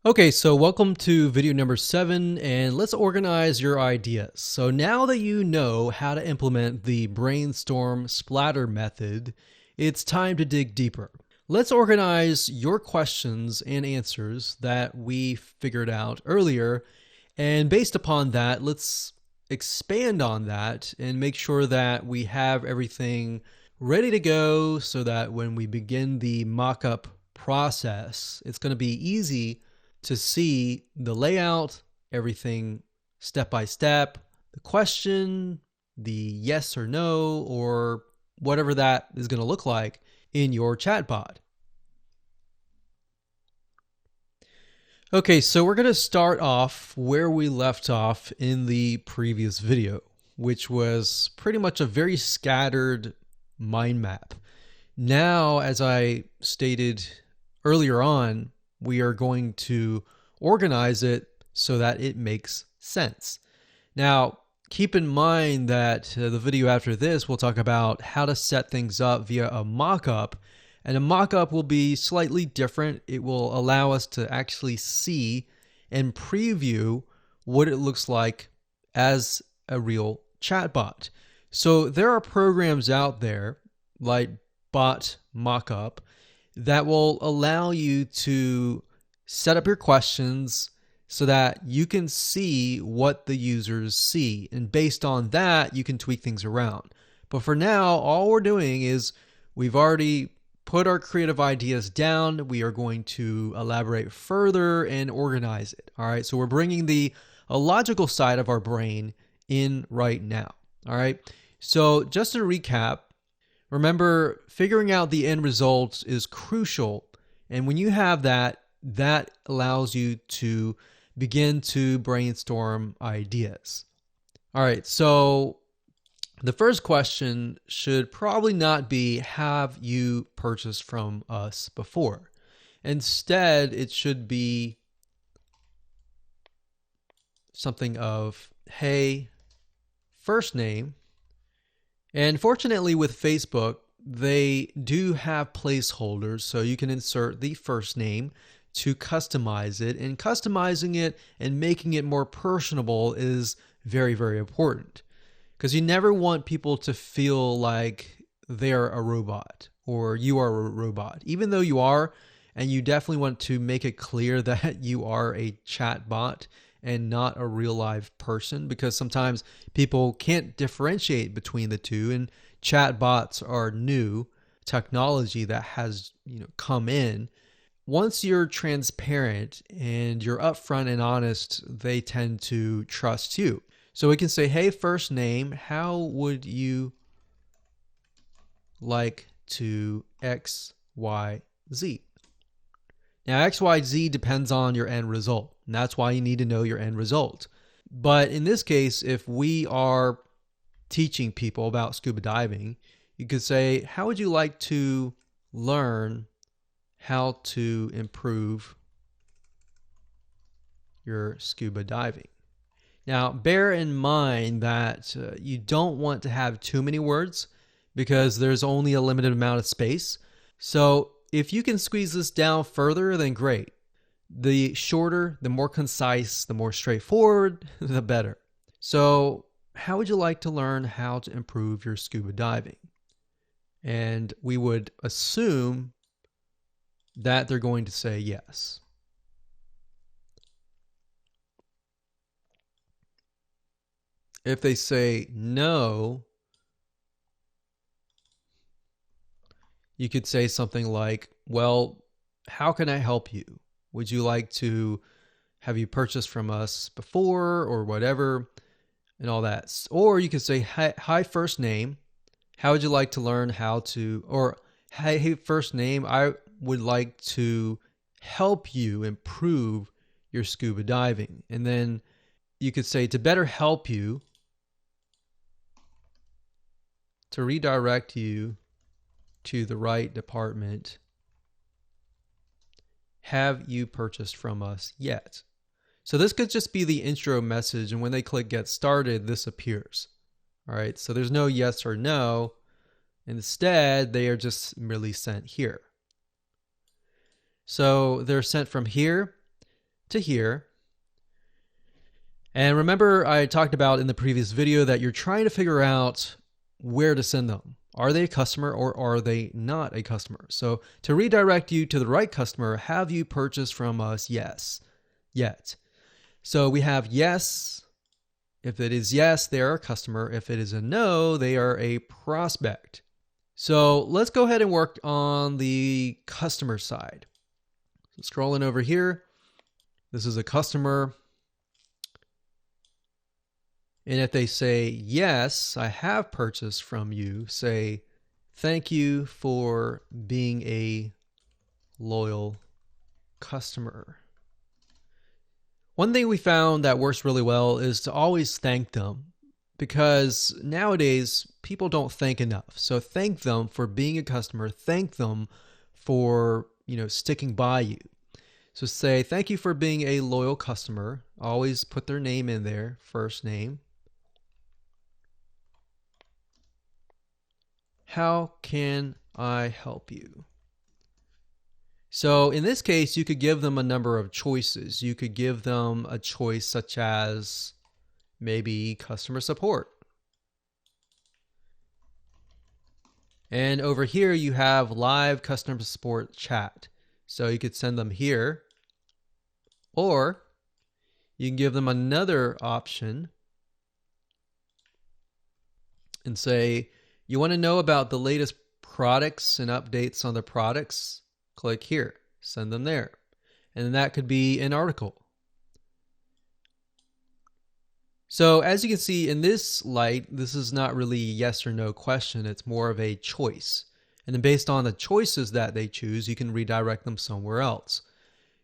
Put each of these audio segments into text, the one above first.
Okay, so welcome to video number 7, and let's organize your ideas. So now that you know how to implement the brainstorm splatter method, it's time to dig deeper. Let's organize your questions and answers that we figured out earlier, and based upon that, let's expand on that and make sure that we have everything ready to go so that when we begin the mock-up process, it's going to be easy to see the layout, everything step by step, the question, the yes or no, or whatever that is going to look like in your chatbot. Okay, so we're going to start off where we left off in the previous video, which was pretty much a very scattered mind map. Now, as I stated earlier on, we are going to organize it so that it makes sense. Now, keep in mind that the video after this will talk about how to set things up via a mock-up, and a mock-up will be slightly different. It will allow us to actually see and preview what it looks like as a real chatbot. So there are programs out there like Bot Mockup that will allow you to set up your questions so that you can see what the users see. And based on that, you can tweak things around. But for now, all we're doing is we've already put our creative ideas down. We are going to elaborate further and organize it. All right. So we're bringing the logical side of our brain in right now. All right. So just to recap, remember, figuring out the end results is crucial. And when you have that, that allows you to begin to brainstorm ideas. All right, so the first question should probably not be, have you purchased from us before? Instead, it should be something of, hey, first name. And fortunately with Facebook, they do have placeholders, so you can insert the first name to customize it. And customizing it and making it more personable is very, very important, because you never want people to feel like they're a robot or you are a robot, even though you are. And you definitely want to make it clear that you are a chat bot and not a real live person, because sometimes people can't differentiate between the two, and chat bots are new technology that has come in. Once you're transparent and you're upfront and honest, they tend to trust you. So we can say, hey, first name, how would you like to XYZ? Now, XYZ depends on your end result, and that's why you need to know your end result. But in this case, if we are teaching people about scuba diving, you could say, how would you like to learn how to improve your scuba diving? Now, bear in mind that you don't want to have too many words, because there's only a limited amount of space. So if you can squeeze this down further, then great. The shorter, the more concise, the more straightforward, the better. So how would you like to learn how to improve your scuba diving? And we would assume that they're going to say yes. If they say no, you could say something like, well, how can I help you? Would you like to have you purchased from us before or whatever, and all that? Or you could say, hi, first name. How would you like to learn how to, or hey, first name, I would like to help you improve your scuba diving. And then you could say, to better help you, to redirect you to the right department, have you purchased from us yet? So this could just be the intro message, and when they click get started, this appears. All right, so there's no yes or no. Instead, they are just merely sent here. So they're sent from here. to here. And remember, I talked about in the previous video that you're trying to figure out where to send them. Are they a customer or are they not a customer? So to redirect you to the right customer, have you purchased from us? Yes, yet. So we have yes. If it is yes, they are a customer. If it is a no, they are a prospect. So let's go ahead and work on the customer side. So scrolling over here, this is a customer. And if they say, yes, I have purchased from you, say, thank you for being a loyal customer. One thing we found that works really well is to always thank them, because nowadays people don't thank enough. So thank them for being a customer. Thank them for, sticking by you. So say, thank you for being a loyal customer. Always put their name in there, first name. How can I help you? So in this case, you could give them a number of choices. You could give them a choice such as maybe customer support. And over here, you have live customer support chat. So you could send them here, or you can give them another option and say, you want to know about the latest products and updates on the products? Click here, send them there. And that could be an article. So as you can see in this light, this is not really a yes or no question. It's more of a choice. And then based on the choices that they choose, you can redirect them somewhere else.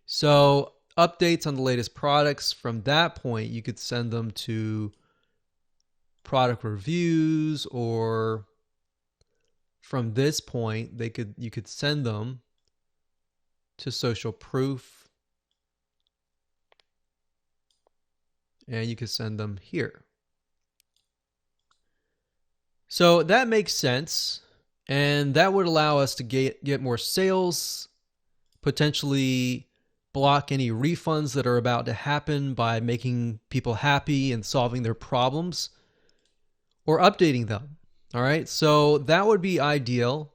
So updates on the latest products, from that point, you could send them to product reviews, or from this point, you could send them to social proof, and you could send them here. So that makes sense, and that would allow us to get more sales, potentially block any refunds that are about to happen by making people happy and solving their problems, or updating them. All right, so that would be ideal.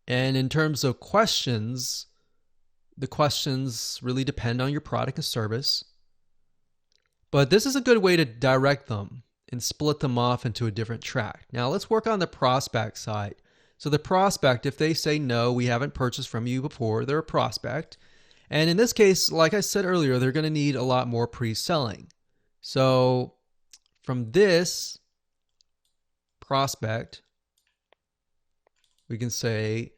And in terms of questions, the questions really depend on your product and service. But this is a good way to direct them and split them off into a different track. Now let's work on the prospect side. So the prospect, if they say no, we haven't purchased from you before, they're a prospect. And in this case, like I said earlier, they're going to need a lot more pre-selling. So from this prospect, we can say,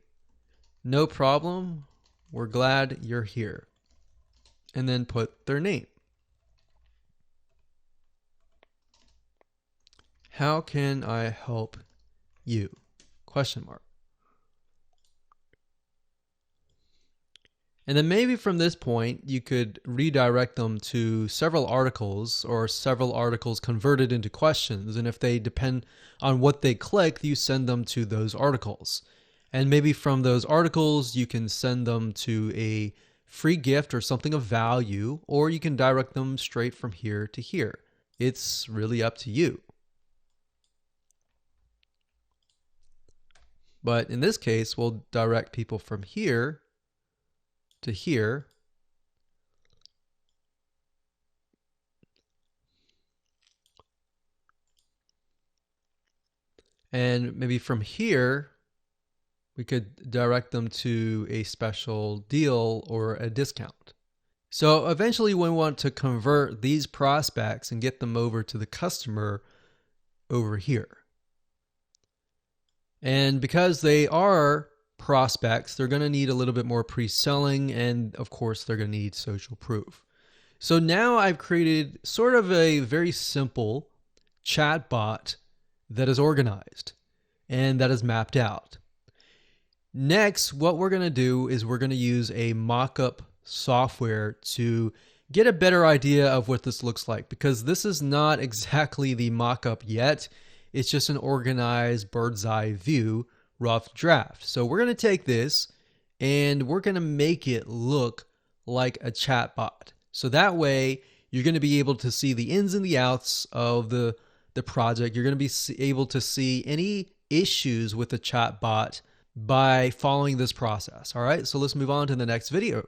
no problem, we're glad you're here. And then put their name. How can I help you? Question mark. And then maybe from this point, you could redirect them to several articles, or several articles converted into questions. And if they depend on what they click, you send them to those articles. And maybe from those articles, you can send them to a free gift or something of value, or you can direct them straight from here to here. It's really up to you. But in this case, we'll direct people from here to here. And maybe from here, we could direct them to a special deal or a discount. So eventually we want to convert these prospects and get them over to the customer over here. And because they are prospects, they're going to need a little bit more pre-selling, and of course they're going to need social proof. So now I've created sort of a very simple chatbot that is organized and that is mapped out. Next, what we're going to do is we're going to use a mock-up software to get a better idea of what this looks like, because this is not exactly the mock-up yet. It's just an organized bird's eye view, rough draft. So we're going to take this and we're going to make it look like a chatbot. So that way, you're going to be able to see the ins and the outs of the project. You're going to be able to see any issues with the chatbot by following this process. All right, so let's move on to the next video.